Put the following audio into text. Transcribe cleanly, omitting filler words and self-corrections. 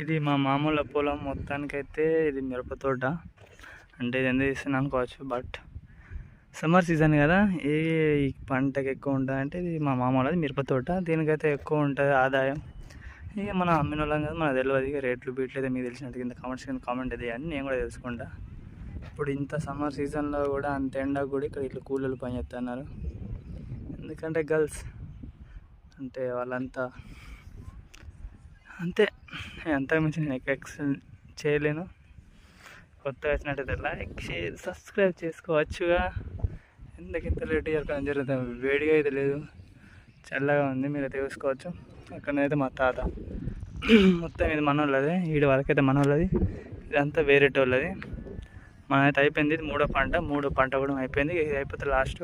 ఇది మా మామూలు పొలం మొత్తానికైతే ఇది మిరప తోట. అంటే ఇది ఎందుకు తీస్తున్నాను అనుకోవచ్చు, బట్ సమ్మర్ సీజన్ కదా, ఏ పంటకి ఎక్కువ ఉంటుంది అంటే ఇది మా మామూలు మిరప తోట. దీనికైతే ఎక్కువ ఉంటుంది ఆదాయం. ఇక మనం అమ్మిన వాళ్ళం కదా, మనకు తెలియదు. ఇక రేట్లు బీట్లు అయితే మీకు తెలిసినట్టు కింద కామెంట్ అయితే అని నేను కూడా తెలుసుకుంటా. ఇప్పుడు ఇంత సమ్మర్ సీజన్లో కూడా అంత ఎండ కూడా ఇక్కడ ఇట్లా కూలీలు పని చేస్తున్నారు. ఎందుకంటే గర్ల్స్ అంటే వాళ్ళంతా అంతే, అంతకు మించి నేను ఎక్స్ప్లెయిన్ చేయలేను. కొత్తగా వచ్చినట్టయితే లైక్ షేర్ సబ్స్క్రైబ్ చేసుకోవచ్చుగా. ఎందుకు ఇంత లేట్ జరగడం జరుగుతుంది, వేడిగా అయితే లేదు, చల్లగా ఉంది, మీరు తెలుసుకోవచ్చు. అక్కడైతే మా తాత మొత్తం ఇది మన వాళ్ళది, వీడి వరకైతే మన వాళ్ళది, ఇదంతా వేరేటి వాళ్ళది. మనమైతే అయిపోయింది. ఇది మూడో పంట కూడా అయిపోయింది. ఇది అయిపోతే లాస్ట్